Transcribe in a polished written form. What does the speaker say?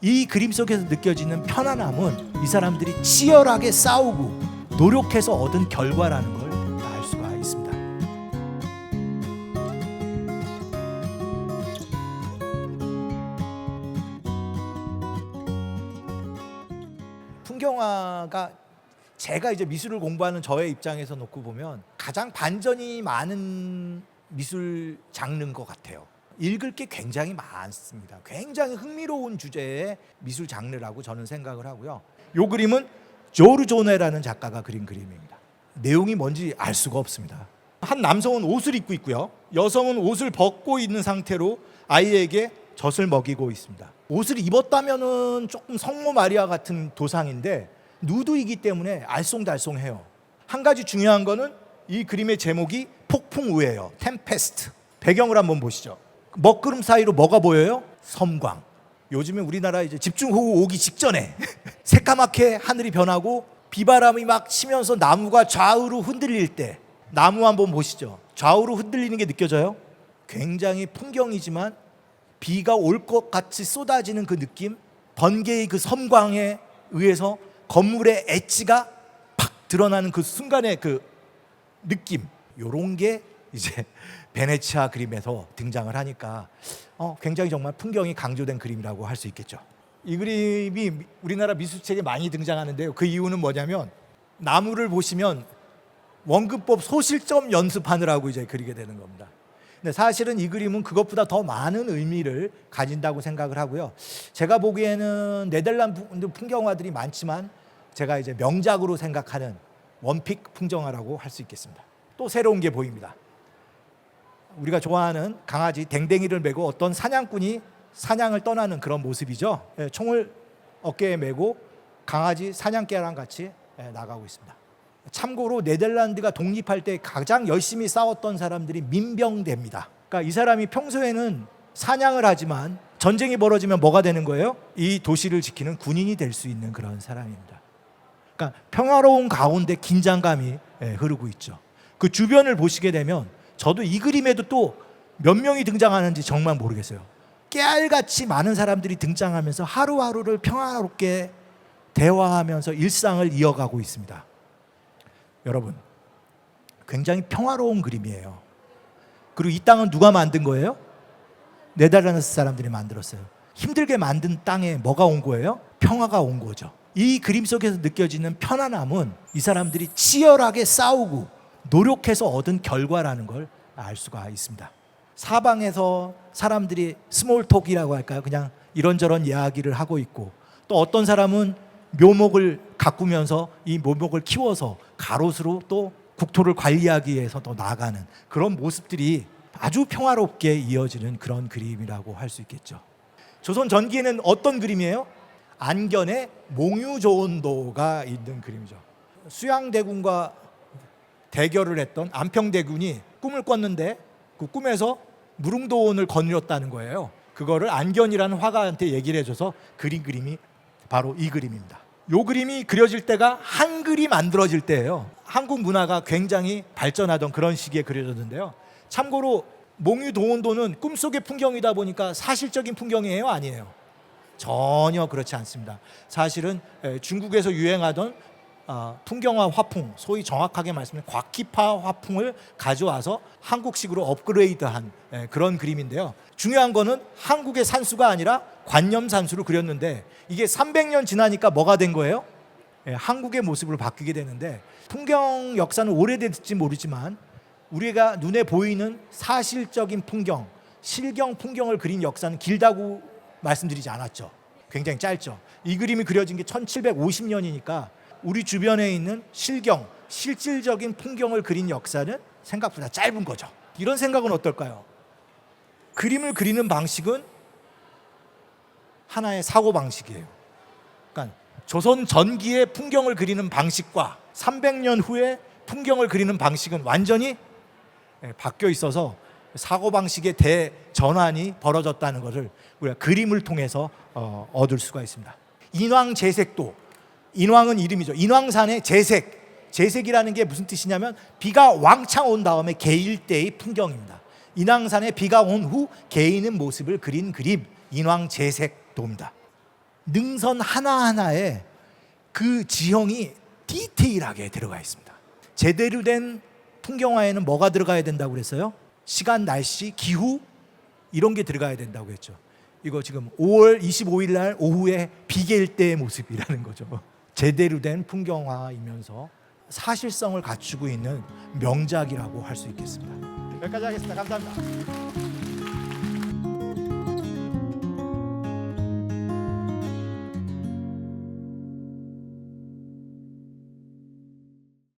이 그림 속에서 느껴지는 편안함은 이 사람들이 치열하게 싸우고 노력해서 얻은 결과라는 걸 알 수가 있습니다. 풍경화가 제가 이제 미술을 공부하는 저의 입장에서 놓고 보면 가장 반전이 많은 미술 장르인 것 같아요. 읽을 게 굉장히 많습니다. 굉장히 흥미로운 주제의 미술 장르라고 저는 생각을 하고요. 이 그림은 조르조네라는 작가가 그린 그림입니다. 내용이 뭔지 알 수가 없습니다. 한 남성은 옷을 입고 있고요. 여성은 옷을 벗고 있는 상태로 아이에게 젖을 먹이고 있습니다. 옷을 입었다면은 조금 성모 마리아 같은 도상인데 누드이기 때문에 알쏭달쏭해요. 한 가지 중요한 거는 이 그림의 제목이 폭풍우예요. 템페스트. 배경을 한번 보시죠. 먹구름 사이로 뭐가 보여요? 섬광. 요즘에 우리나라 이제 집중호우 오기 직전에 새까맣게 하늘이 변하고 비바람이 막 치면서 나무가 좌우로 흔들릴 때 나무 한번 보시죠. 좌우로 흔들리는 게 느껴져요? 굉장히 풍경이지만 비가 올 것 같이 쏟아지는 그 느낌, 번개의 그 섬광에 의해서 건물의 엣지가 팍 드러나는 그 순간의 그 느낌, 요런 게 이제 베네치아 그림에서 등장을 하니까 굉장히 정말 풍경이 강조된 그림이라고 할 수 있겠죠. 이 그림이 우리나라 미술책에 많이 등장하는데요. 그 이유는 뭐냐면 나무를 보시면 원근법 소실점 연습하느라고 이제 그리게 되는 겁니다. 근데 사실은 이 그림은 그것보다 더 많은 의미를 가진다고 생각을 하고요. 제가 보기에는 네덜란드 풍경화들이 많지만 제가 이제 명작으로 생각하는 원픽 풍경화라고 할 수 있겠습니다. 또 새로운 게 보입니다. 우리가 좋아하는 강아지 댕댕이를 메고 어떤 사냥꾼이 사냥을 떠나는 그런 모습이죠. 총을 어깨에 메고 강아지 사냥개랑 같이 나가고 있습니다. 참고로 네덜란드가 독립할 때 가장 열심히 싸웠던 사람들이 민병대입니다. 그러니까 이 사람이 평소에는 사냥을 하지만 전쟁이 벌어지면 뭐가 되는 거예요? 이 도시를 지키는 군인이 될 수 있는 그런 사람입니다. 그러니까 평화로운 가운데 긴장감이 흐르고 있죠. 그 주변을 보시게 되면 저도 이 그림에도 또 몇 명이 등장하는지 정말 모르겠어요. 깨알같이 많은 사람들이 등장하면서 하루하루를 평화롭게 대화하면서 일상을 이어가고 있습니다. 여러분, 굉장히 평화로운 그림이에요. 그리고 이 땅은 누가 만든 거예요? 네덜란드 사람들이 만들었어요. 힘들게 만든 땅에 뭐가 온 거예요? 평화가 온 거죠. 이 그림 속에서 느껴지는 편안함은 이 사람들이 치열하게 싸우고 노력해서 얻은 결과라는 걸 알 수가 있습니다. 사방에서 사람들이 스몰톡이라고 할까요? 그냥 이런저런 이야기를 하고 있고, 또 어떤 사람은 묘목을 가꾸면서 이 묘목을 키워서 가로수로 또 국토를 관리하기 위해서 또 나아가는 그런 모습들이 아주 평화롭게 이어지는 그런 그림이라고 할 수 있겠죠. 조선 전기에는 어떤 그림이에요? 안견에 몽유조원도가 있는 그림이죠. 수양대군과 대결을 했던 안평대군이 꿈을 꿨는데 그 꿈에서 무릉도원을 거느렸다는 거예요. 그거를 안견이라는 화가한테 얘기를 해줘서 그린 그림이 바로 이 그림입니다. 이 그림이 그려질 때가 한글이 만들어질 때예요. 한국 문화가 굉장히 발전하던 그런 시기에 그려졌는데요. 참고로 몽유도원도는 꿈속의 풍경이다 보니까 사실적인 풍경이에요? 아니에요? 전혀 그렇지 않습니다. 사실은 중국에서 유행하던 풍경화 화풍, 소위 정확하게 말씀드리면 곽키파 화풍을 가져와서 한국식으로 업그레이드한 그런 그림인데요. 중요한 거는 한국의 산수가 아니라 관념산수로 그렸는데 이게 300년 지나니까 뭐가 된 거예요? 한국의 모습으로 바뀌게 되는데, 풍경 역사는 오래됐을지 모르지만 우리가 눈에 보이는 사실적인 풍경, 실경 풍경을 그린 역사는 길다고 말씀드리지 않았죠. 굉장히 짧죠. 이 그림이 그려진 게 1750년이니까 우리 주변에 있는 실경, 실질적인 풍경을 그린 역사는 생각보다 짧은 거죠. 이런 생각은 어떨까요? 그림을 그리는 방식은 하나의 사고방식이에요. 그러니까 조선 전기의 풍경을 그리는 방식과 300년 후에 풍경을 그리는 방식은 완전히 바뀌어 있어서 사고방식의 대전환이 벌어졌다는 것을 우리가 그림을 통해서 얻을 수가 있습니다. 인왕제색도, 인왕은 이름이죠. 인왕산의 제색, 제색이라는 게 무슨 뜻이냐면 비가 왕창 온 다음에 개일 때의 풍경입니다. 인왕산에 비가 온 후 개이는 모습을 그린 그림, 인왕제색도입니다. 능선 하나하나에 그 지형이 디테일하게 들어가 있습니다. 제대로 된 풍경화에는 뭐가 들어가야 된다고 그랬어요? 시간, 날씨, 기후 이런 게 들어가야 된다고 했죠. 이거 지금 5월 25일 날 오후에 비개일 때의 모습이라는 거죠. 제대로 된 풍경화이면서 사실성을 갖추고 있는 명작이라고 할 수 있겠습니다. 여기까지 하겠습니다. 감사합니다.